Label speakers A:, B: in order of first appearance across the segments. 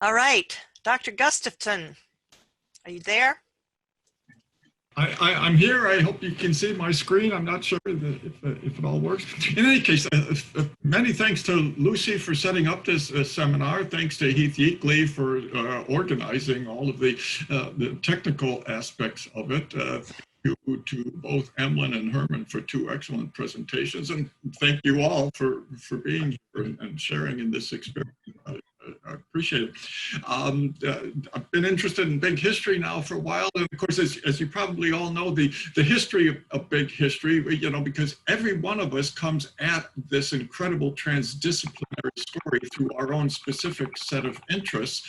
A: All right, Dr. Gustafson, are you there?
B: I'm here. I hope you can see my screen. I'm not sure if it all works. In any case, many thanks to Lucy for setting up this seminar. Thanks to Heath Yeakley for organizing all of the technical aspects of it. Thank you to both Emlyn and Herman for two excellent presentations. And thank you all for being here and sharing in this experience. I appreciate it. I've been interested in big history now for a while, and of course, as you probably all know, the history of big history, because every one of us comes at this incredible transdisciplinary story through our own specific set of interests.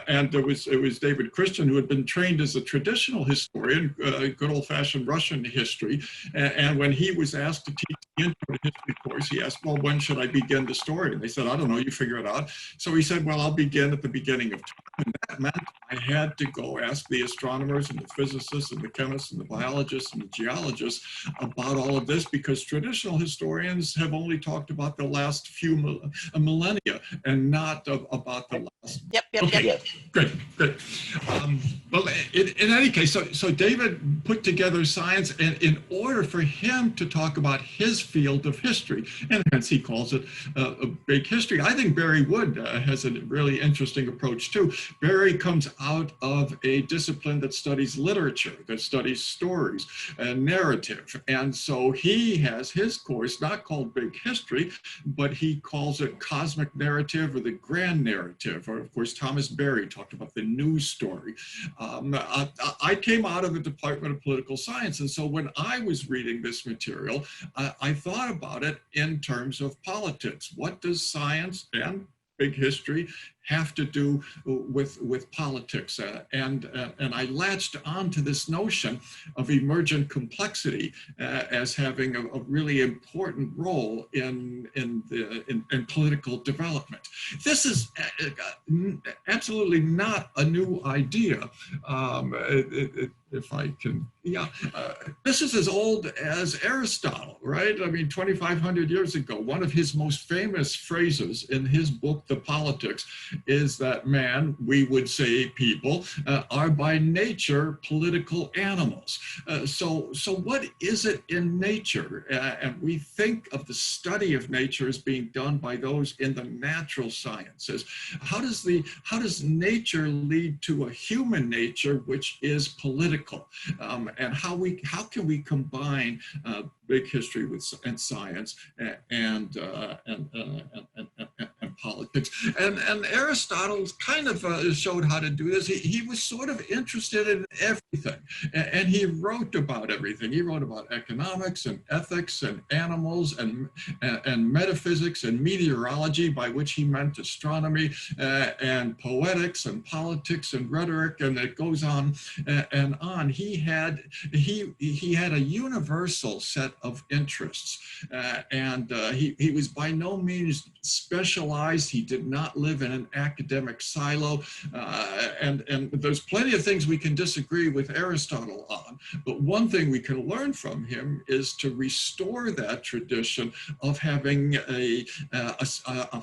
B: And it was David Christian, who had been trained as a traditional historian, good old-fashioned Russian history, and when he was asked to teach the intro to history course, he asked, well, when should I begin the story? And they said, I don't know, you figure it out. So he said, well, I'll begin at the beginning of time. And that meant I had to go ask the astronomers and the physicists and the chemists and the biologists and the geologists about all of this, because traditional historians have only talked about the last few millennia and not about the last.
A: Yep.
B: Great. Well, in any case, so David put together science, and in order for him to talk about his field of history, and hence he calls it a big history. I think Barry Wood has a really interesting approach too. Barry comes out of a discipline that studies literature, that studies stories and narrative. And so he has his course not called Big History, but he calls it Cosmic Narrative or the Grand Narrative. Or of course, Thomas Barry talked about the news story. I came out of the Department of Political Science. And so when I was reading this material, I thought about it in terms of politics. What does science and big history have to do with politics? And I latched onto this notion of emergent complexity as having a really important role in political development. This is absolutely not a new idea. If I can, this is as old as Aristotle, right? I mean, 2,500 years ago, one of his most famous phrases in his book, The Politics, is that man, we would say people, are by nature political animals. So what is it in nature? And we think of the study of nature as being done by those in the natural sciences. How does nature lead to a human nature which is political? And how can we combine big history and science and politics? And Aristotle kind of showed how to do this. He was sort of interested in everything, and he wrote about everything. He wrote about economics and ethics and animals and metaphysics and meteorology, by which he meant astronomy, and poetics and politics and rhetoric, and it goes on and on. He had a universal set of interests, and he was by no means specialized. He did not live in an academic silo, and there's plenty of things we can disagree with Aristotle on, but one thing we can learn from him is to restore that tradition of having a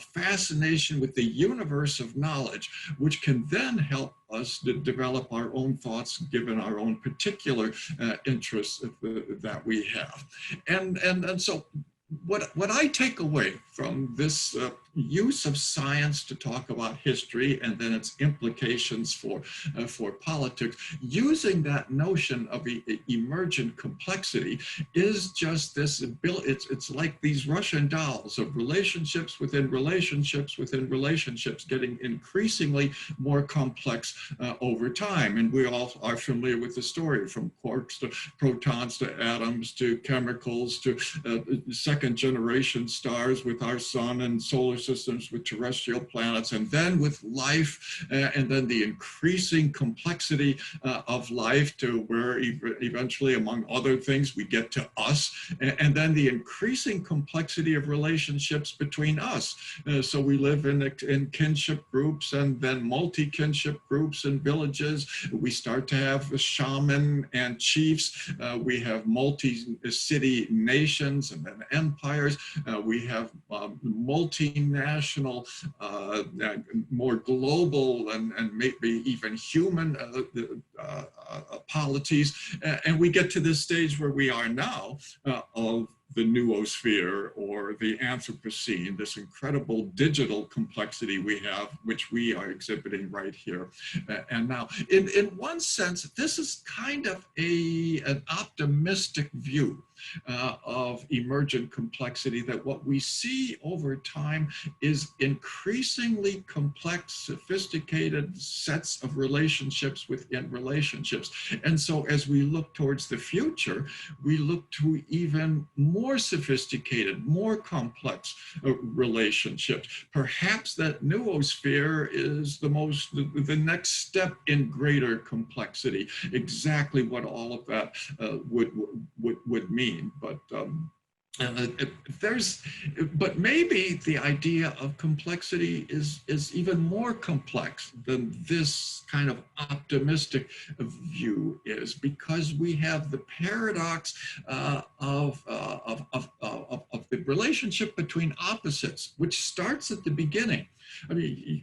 B: fascination with the universe of knowledge, which can then help us to develop our own thoughts given our own particular interests that we have. And so what I take away from this use of science to talk about history and then its implications for politics, using that notion of emergent complexity, is just this ability. It's like these Russian dolls of relationships within relationships within relationships, getting increasingly more complex over time. And we all are familiar with the story, from quarks to protons to atoms to chemicals to second generation stars with our sun and solar systems with terrestrial planets, and then with life, and then the increasing complexity of life to where eventually, among other things, we get to us, and then the increasing complexity of relationships between us. So we live in kinship groups, and then multi-kinship groups and villages. We start to have shaman and chiefs. We have multi-city nations, and then empires. We have multinational, more global and maybe even human polities. And we get to this stage where we are now of the noosphere or the Anthropocene, this incredible digital complexity we have, which we are exhibiting right here and now. In one sense, this is kind of an optimistic view of emergent complexity, that what we see over time is increasingly complex, sophisticated sets of relationships within relationships. And so as we look towards the future, we look to even more sophisticated, more complex relationships. Perhaps that noosphere is the next step in greater complexity, exactly what all of that would mean. But maybe the idea of complexity is even more complex than this kind of optimistic view is, because we have the paradox of the relationship between opposites, which starts at the beginning. I mean,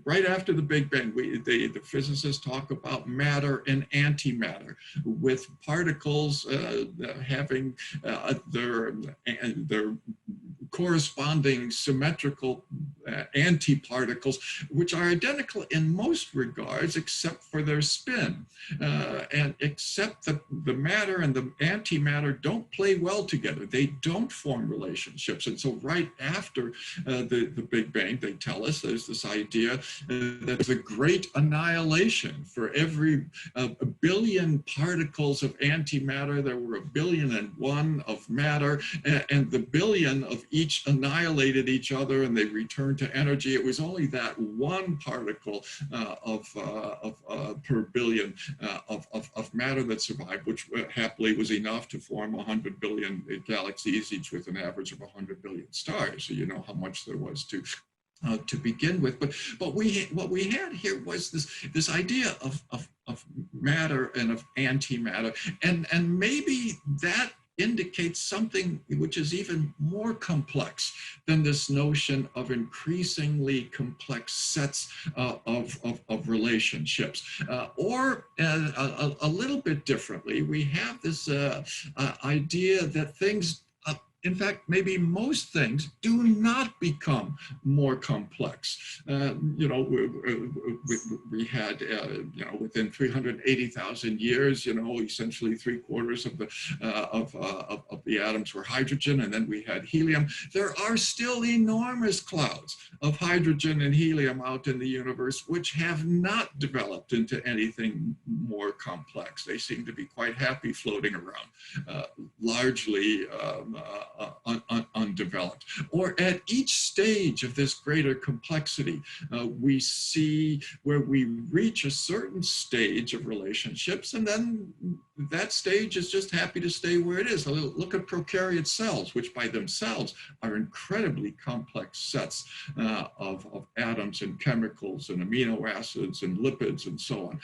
B: right after the Big Bang, the physicists talk about matter and antimatter, with particles having their corresponding symmetrical antiparticles, which are identical in most regards, except for their spin. And except that the matter and the antimatter don't play well together. They don't form relationships. And so right after the Big Bang, they tell us there's this idea that there's a great annihilation. For every billion particles of antimatter, there were 1,000,000,001 of matter, and the billion of each annihilated each other and they returned to energy. It was only that one particle per billion of matter that survived, which happily was enough to form 100 billion galaxies, each with an average of 100 billion stars. So you know how much there was to begin with. But what we had here was this idea of matter and of antimatter, and maybe that indicates something which is even more complex than this notion of increasingly complex sets of relationships. Or a little bit differently, we have this idea that things, in fact, maybe most things do not become more complex. We had, within 380,000 years, essentially 3/4 of the atoms were hydrogen, and then we had helium. There are still enormous clouds of hydrogen and helium out in the universe, which have not developed into anything more complex. They seem to be quite happy floating around, largely undeveloped. Or at each stage of this greater complexity, we see where we reach a certain stage of relationships, and then that stage is just happy to stay where it is. Look at prokaryote cells, which by themselves are incredibly complex sets of atoms and chemicals and amino acids and lipids and so on.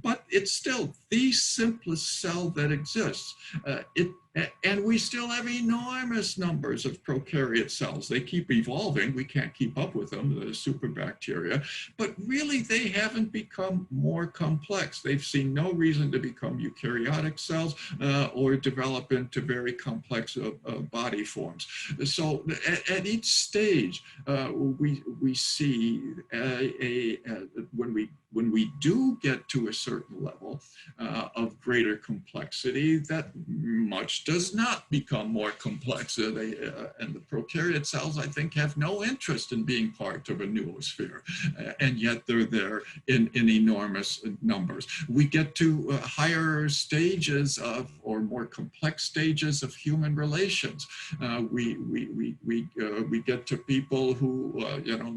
B: But it's still the simplest cell that exists. And we still have enormous numbers of prokaryote cells. They keep evolving. We can't keep up with them, the superbacteria. But really, they haven't become more complex. They've seen no reason to become eukaryotic cells or develop into very complex body forms. So at each stage, we see when we do get to a certain level of greater complexity, that much does not become more complex. And the prokaryote cells, I think, have no interest in being part of a noosphere, and yet they're there in enormous numbers. We get to higher stages of, or more complex stages of human relations. We get to people who,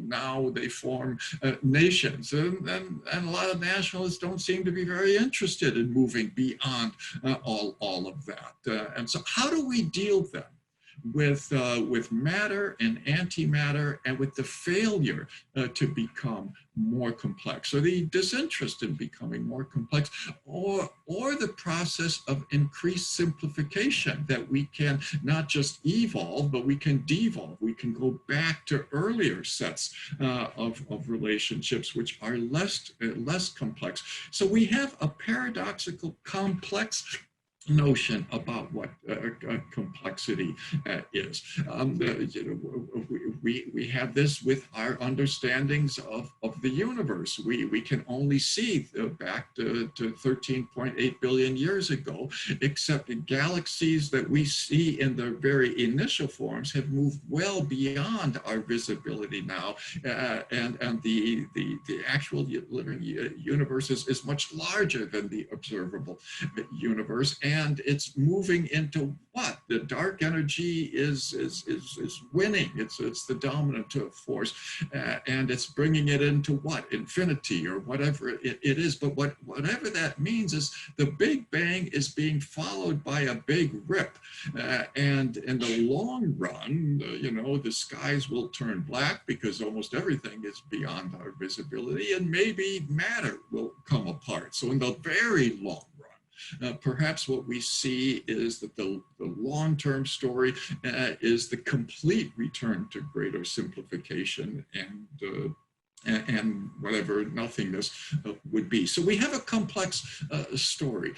B: now they form nations, and a lot of nationalists don't seem to be very interested in moving beyond all of that. And so how do we deal then with matter and antimatter, and with the failure to become more complex, or the disinterest in becoming more complex, or the process of increased simplification, that we can not just evolve, but we can devolve. We can go back to earlier sets of relationships which are less complex. So we have a paradoxical, complex notion about what complexity is. We have this with our understandings of the universe. We can only see back to 13.8 billion years ago, except the galaxies that we see in their very initial forms have moved well beyond our visibility now, and the actual living universe is much larger than the observable universe. And it's moving into what? The dark energy is winning. It's the dominant force, and it's bringing it into what? Infinity, or whatever it is. But whatever that means is the Big Bang is being followed by a big rip, and in the long run, the skies will turn black because almost everything is beyond our visibility, and maybe matter will come apart. So in the very long run, perhaps what we see is that the long-term story is the complete return to greater simplification and whatever nothingness would be. So we have a complex story.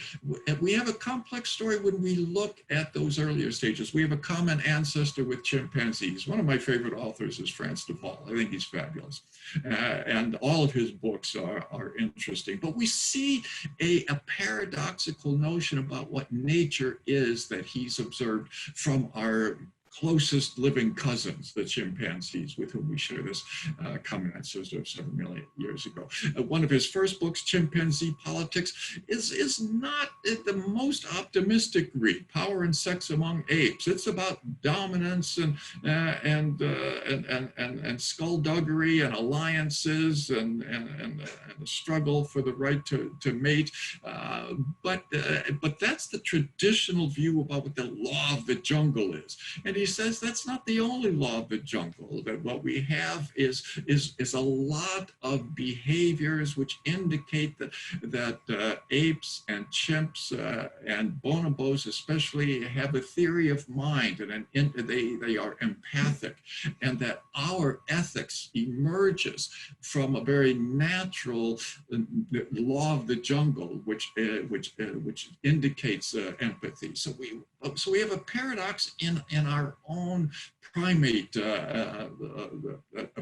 B: We have a complex story when we look at those earlier stages. We have a common ancestor with chimpanzees. One of my favorite authors is Frans de Waal. I think he's fabulous. And all of his books are interesting. But we see a paradoxical notion about what nature is that he's observed from our closest living cousins, the chimpanzees, with whom we share this common ancestor of 7 million years ago. One of his first books, Chimpanzee Politics, is not the most optimistic read. Power and Sex Among Apes. It's about dominance and skullduggery and alliances and the struggle for the right to mate. But that's the traditional view about what the law of the jungle is. And he says that's not the only law of the jungle, that what we have is a lot of behaviors which indicate that apes and chimps and bonobos especially have a theory of mind, and they are empathic, and that our ethics emerges from a very natural law of the jungle, which indicates empathy. So we have a paradox in our own primate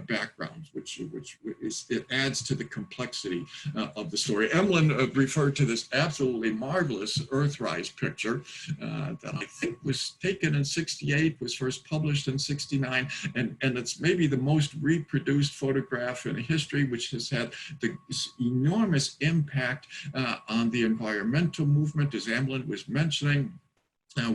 B: backgrounds, which it adds to the complexity of the story. Emlyn referred to this absolutely marvelous Earthrise picture that I think was taken in '68, was first published in '69, and it's maybe the most reproduced photograph in history, which has had the enormous impact on the environmental movement, as Emlyn was mentioning.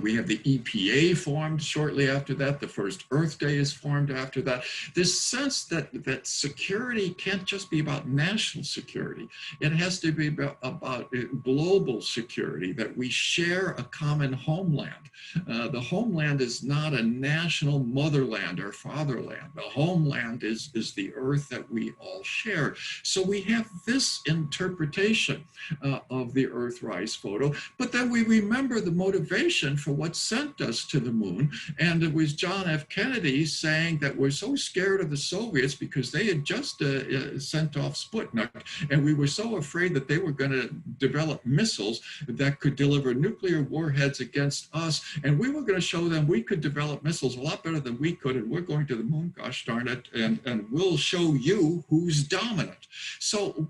B: We have the EPA formed shortly after that. The first Earth Day is formed after that. This sense that security can't just be about national security. It has to be about global security, that we share a common homeland. The homeland is not a national motherland or fatherland. The homeland is the earth that we all share. So we have this interpretation of the Earthrise photo, but then we remember the motivation for what sent us to the moon. And it was John F. Kennedy saying that we're so scared of the Soviets because they had just sent off Sputnik, and we were so afraid that they were going to develop missiles that could deliver nuclear warheads against us, and we were going to show them we could develop missiles a lot better than we could, and we're going to the moon, gosh darn it, and we'll show you who's dominant. So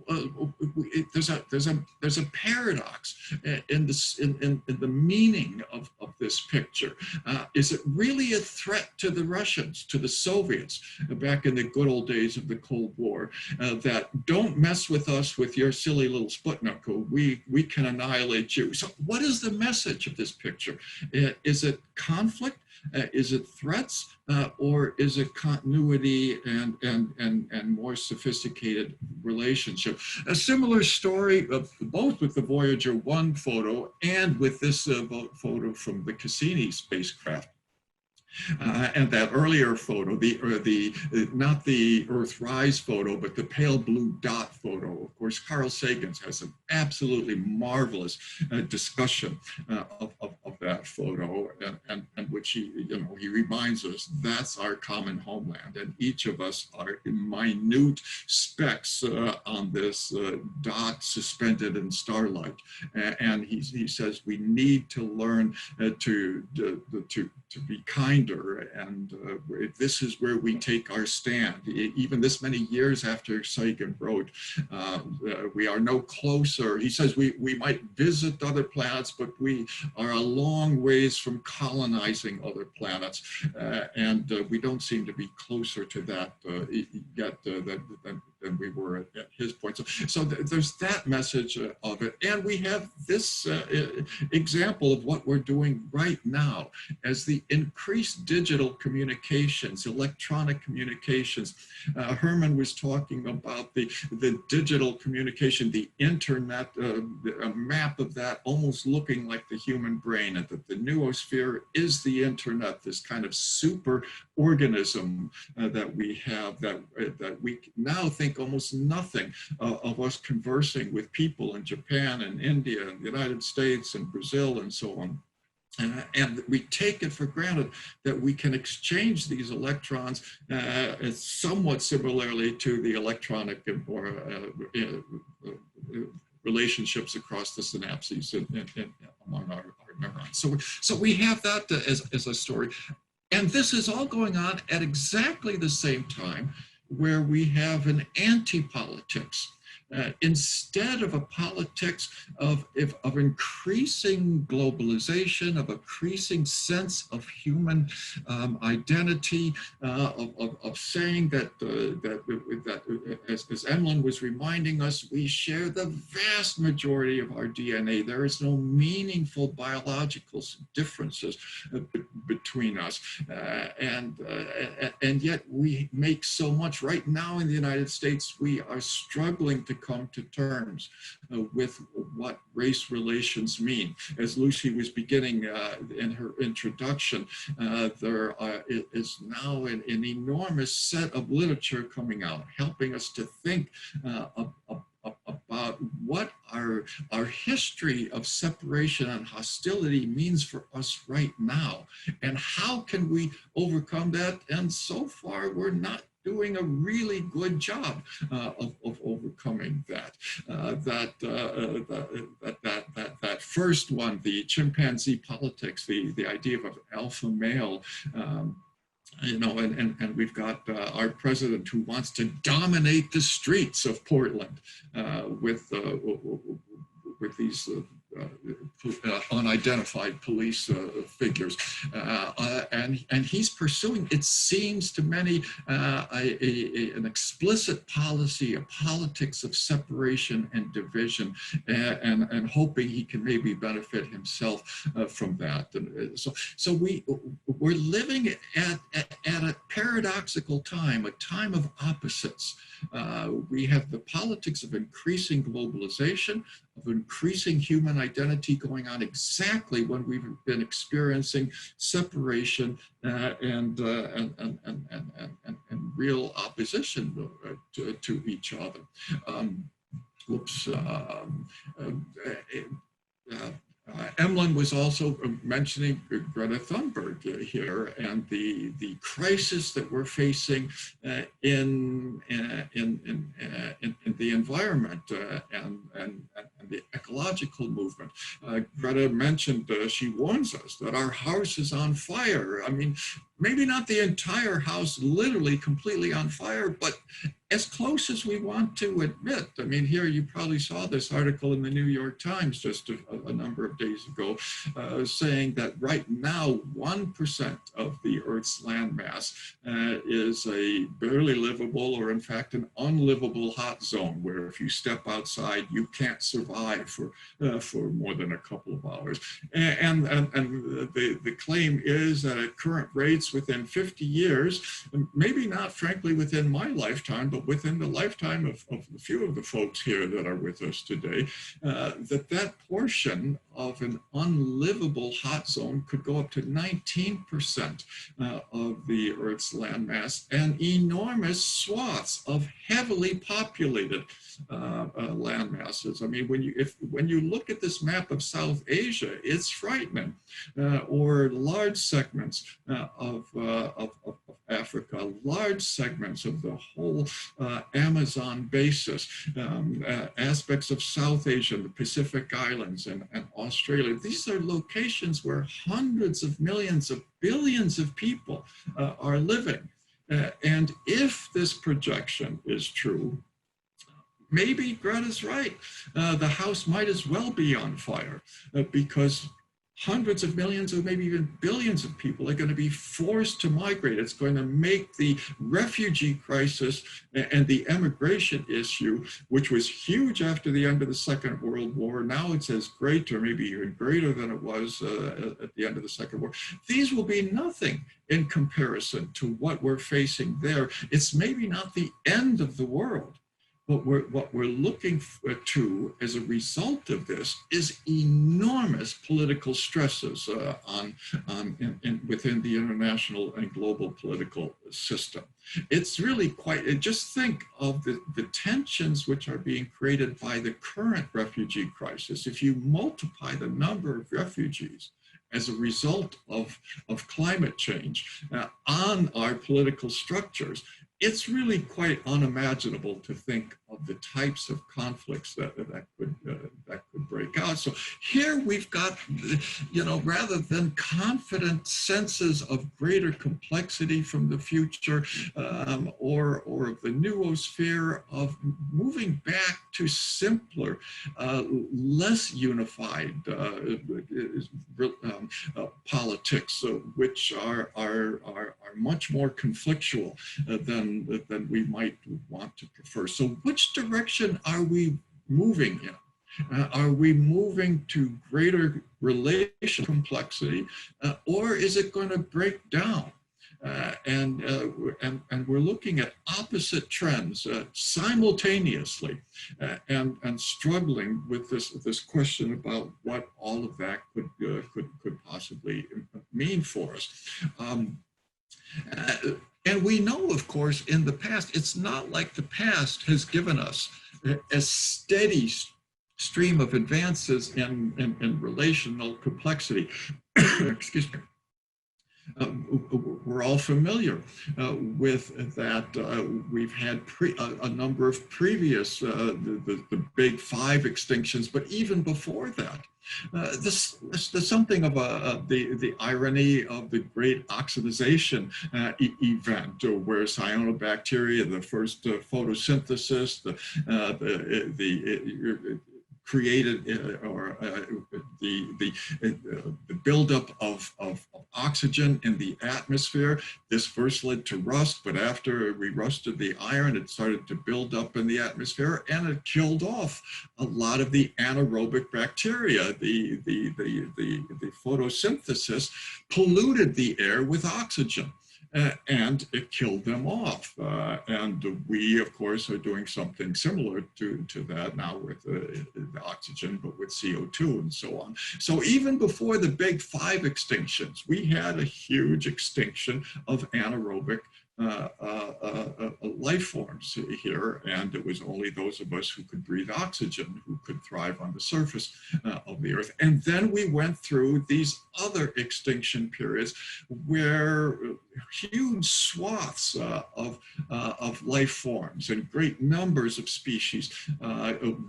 B: there's a paradox in the meaning of this picture. Is it really a threat to the Russians, to the Soviets, back in the good old days of the Cold War, that don't mess with us with your silly little Sputnik, or we can annihilate you? So what is the message of this picture? Is it conflict? Is it threats? Or is it continuity and more sophisticated relationship? A similar story, both with the Voyager 1 photo and with this photo from the Cassini spacecraft, And that earlier photo, not the Earthrise photo, but the pale blue dot photo. Of course, Carl Sagan has an absolutely marvelous discussion of that photo, and which he reminds us that's our common homeland, and each of us are minute specks on this dot suspended in starlight. And he says we need to learn to be kinder, and this is where we take our stand. Even this many years after Sagan wrote, we are no closer. He says we might visit other planets, but we are a long ways from colonizing other planets, and we don't seem to be closer to that yet than we were at his point. So there's that message of it. And we have this example of what we're doing right now as the increased digital communications, electronic communications. Herman was talking about the digital communication, the internet, a map of that almost looking like the human brain, and that the noosphere is the internet, this kind of super organism that we have, that we now think almost nothing of us conversing with people in Japan and India and the United States and Brazil and so on. And we take it for granted that we can exchange these electrons somewhat similarly to the electronic or relationships across the synapses among our neurons. So we have that as a story. And this is all going on at exactly the same time where we have an anti-politics. Instead of a politics of increasing globalization, of increasing sense of human identity, of saying that as Emlyn was reminding us, we share the vast majority of our DNA. There is no meaningful biological differences between us, and yet we make so much. Right now in the United States, we are struggling to come to terms with what race relations mean. As Lucy was beginning in her introduction, there is now an enormous set of literature coming out, helping us to think about what our history of separation and hostility means for us right now, and how can we overcome that. And so far, we're not doing a really good job of overcoming that. That first one, the Chimpanzee Politics, the idea of alpha male, and we've got our president who wants to dominate the streets of Portland with these unidentified police figures, and he's pursuing, it seems to many, an explicit policy, a politics of separation and division, and hoping he can maybe benefit himself from that. And so we're living at a paradoxical time, a time of opposites. We have the politics of increasing globalization, of increasing human identity going on exactly when we've been experiencing separation and real opposition to each other. Emlyn was also mentioning Greta Thunberg here, and the crisis that we're facing in the environment and the ecological movement. Greta mentioned, she warns us that our house is on fire. I mean, maybe not the entire house literally completely on fire, but as close as we want to admit. I mean, here you probably saw this article in the New York Times just a number of days ago, saying that right now 1% of the Earth's landmass is a barely livable, or in fact an unlivable hot zone, where if you step outside you can't survive for more than a couple of hours. And the claim is that at current rates, within 50 years, maybe not frankly within my lifetime, but but within the lifetime of a few of the folks here that are with us today, that portion of an unlivable hot zone could go up to 19% of the Earth's landmass, and enormous swaths of heavily populated land masses. I mean, when you look at this map of South Asia, it's frightening. Or large segments of Africa, large segments of the whole Amazon basin, aspects of South Asia, the Pacific Islands, and Australia. These are locations where hundreds of millions of billions of people are living. And if this projection is true, maybe Greta's right. The house might as well be on fire because hundreds of millions or maybe even billions of people are going to be forced to migrate. It's going to make the refugee crisis and the emigration issue, which was huge after the end of the Second World War. Now it's as great or maybe even greater than it was at the end of the Second War. These will be nothing in comparison to what we're facing there. It's maybe not the end of the world. What we're looking to as a result of this is enormous political stresses within the international and global political system. It's really quite, just think of the tensions which are being created by the current refugee crisis. If you multiply the number of refugees as a result of climate change on our political structures, it's really quite unimaginable to think of the types of conflicts that could break out. So here we've got, rather than confident senses of greater complexity from the future or of the noosphere, of moving back to simpler, less unified politics, which are much more conflictual than we might want to prefer. So which direction are we moving in? Are we moving to greater relation complexity, or is it going to break down? And we're looking at opposite trends simultaneously, and struggling with this question about what all of that could possibly mean for us. And we know, of course, in the past, it's not like the past has given us a steady stream of advances in relational complexity. Excuse me. We're all familiar with that. We've had a number of previous, the big 5 extinctions, but even before that, there's something of the irony of the great oxidization event, where cyanobacteria, the first photosynthesis, created the buildup of oxygen in the atmosphere. This first led to rust, but after we rusted the iron, it started to build up in the atmosphere, and it killed off a lot of the anaerobic bacteria. The photosynthesis polluted the air with oxygen. And it killed them off. And we, of course, are doing something similar to that now with the oxygen, but with CO2 and so on. So even before the big 5 extinctions, we had a huge extinction of anaerobic life forms here, and it was only those of us who could breathe oxygen who could thrive on the surface of the Earth. And then we went through these other extinction periods where huge swaths of life forms and great numbers of species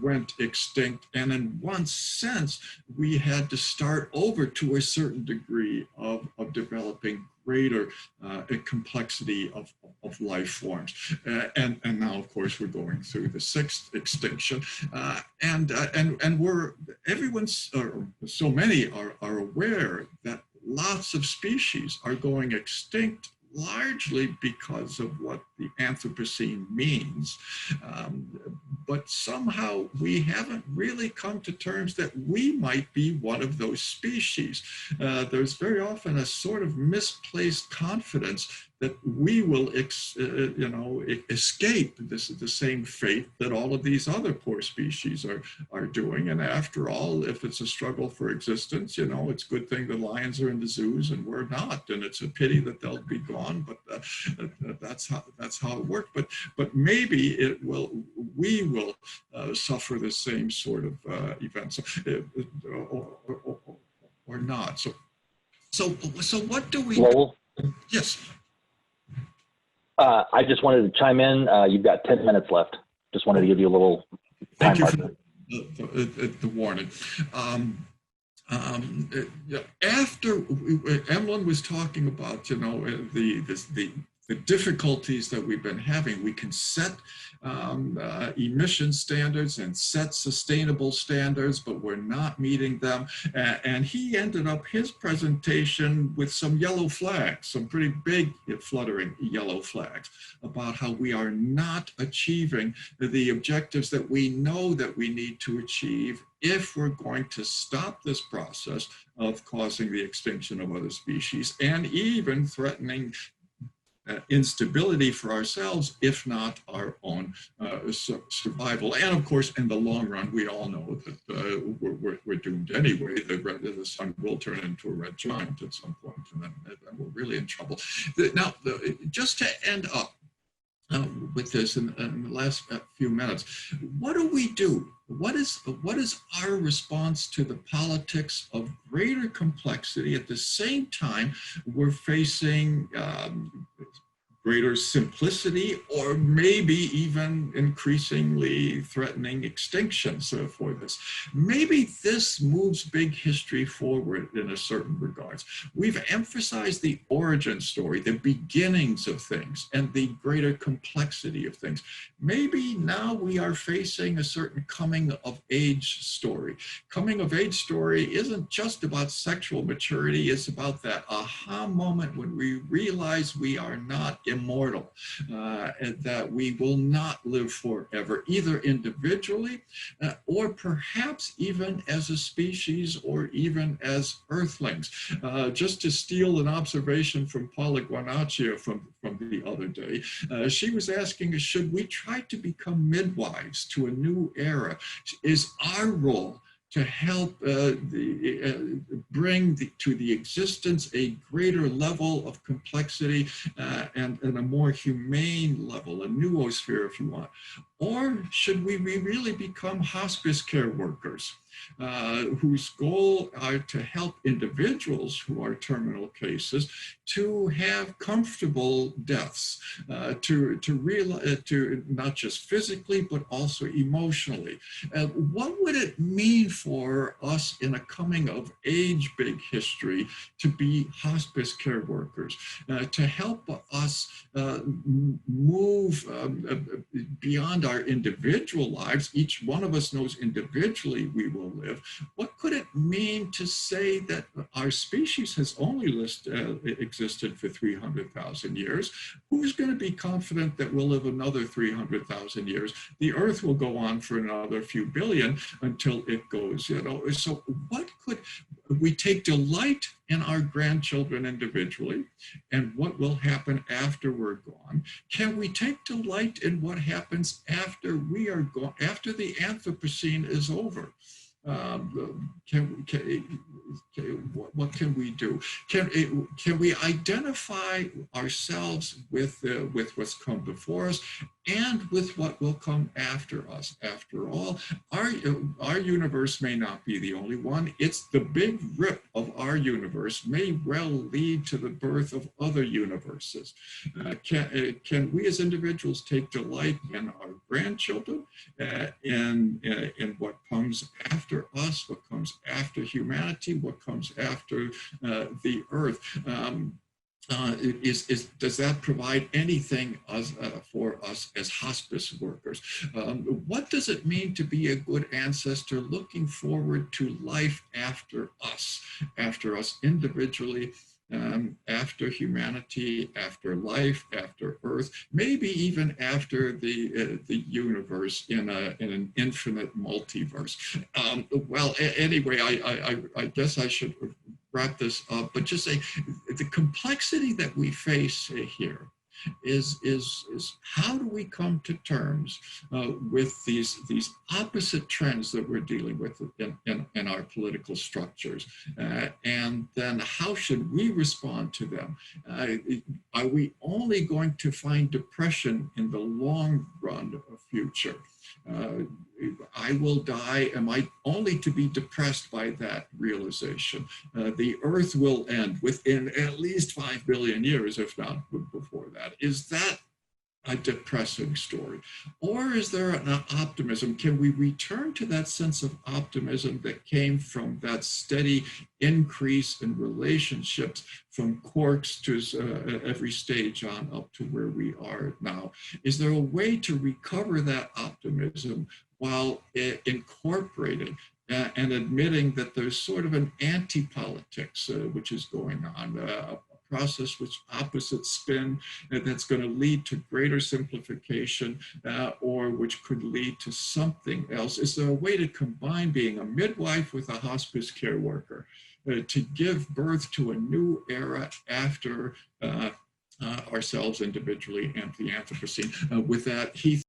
B: went extinct. And in one sense, we had to start over to a certain degree of developing greater complexity of life forms. And now, of course, we're going through the 6th extinction. And so many are aware that lots of species are going extinct, largely because of what the Anthropocene means. but somehow we haven't really come to terms that we might be one of those species. There's very often a sort of misplaced confidence that we will, escape the same fate that all of these other poor species are doing. And after all, if it's a struggle for existence, it's a good thing the lions are in the zoos and we're not. And it's a pity that they'll be gone, but that's how it works. But maybe we will suffer the same sort of events, or not. So what do we do? Yes.
C: I just wanted to chime in. You've got 10 minutes left. Just wanted to give you a little time.
B: Thank you for the warning. After Emlyn was talking about, the difficulties that we've been having, we can set emission standards and set sustainable standards, but we're not meeting them. And he ended up his presentation with some yellow flags, some pretty big fluttering yellow flags about how we are not achieving the objectives that we know that we need to achieve if we're going to stop this process of causing the extinction of other species and even threatening instability for ourselves, if not our own survival. And of course, in the long run, we all know that we're doomed anyway. The sun will turn into a red giant at some point, and then we're really in trouble. Now, just to end up with this in the last few minutes, what do we do? What is our response to the politics of greater complexity? At the same time, we're facing greater simplicity, or maybe even increasingly threatening extinctions for this. Maybe this moves big history forward in a certain regards. We've emphasized the origin story, the beginnings of things, and the greater complexity of things. Maybe now we are facing a certain coming of age story. Coming of age story isn't just about sexual maturity, it's about that aha moment when we realize we are not immortal, and that we will not live forever, either individually or perhaps even as a species or even as earthlings. Just to steal an observation from Paula Guanaccia from the other day, she was asking us, should we try to become midwives to a new era? Is our role to help bring to the existence a greater level of complexity and a more humane level, a noosphere, if you want? Or should we really become hospice care workers whose goal are to help individuals who are terminal cases to have comfortable deaths, to not just physically, but also emotionally? What would it mean for us in a coming of age big history to be hospice care workers, to help us move beyond our individual lives? Each one of us knows individually we will live. What could it mean to say that our species has only existed for 300,000 years? Who's going to be confident that we'll live another 300,000 years? The Earth will go on for another few billion until it goes, So what could we take delight in our grandchildren individually and what will happen after we're gone? Can we take delight in what happens after we are gone, after the Anthropocene is over? What can we do? Can we identify ourselves with what's come before us and with what will come after us? After all, our universe may not be the only one. It's the big rip of our universe may well lead to the birth of other universes. Can we as individuals take delight in our grandchildren, in what comes after us, what comes after humanity, what comes after the Earth? Does that provide anything for us as hospice workers? What does it mean to be a good ancestor looking forward to life after us individually after humanity, after life, after Earth, maybe even after the universe in an infinite multiverse. Well, anyway, I guess I should wrap this up, but just say the complexity that we face here is how do we come to terms with these opposite trends that we're dealing with in our political structures, and then how should we respond to them? Are we only going to find depression in the long run future? I will die. Am I only to be depressed by that realization? The Earth will end within at least 5 billion years, if not before that. Is that a depressing story? Or is there an optimism? Can we return to that sense of optimism that came from that steady increase in relationships from quarks to every stage on up to where we are now? Is there a way to recover that optimism while incorporating and admitting that there's sort of an anti-politics which is going on, a process which opposites spin that's going to lead to greater simplification or which could lead to something else? Is there a way to combine being a midwife with a hospice care worker to give birth to a new era after ourselves individually and the Anthropocene? With that, Heath,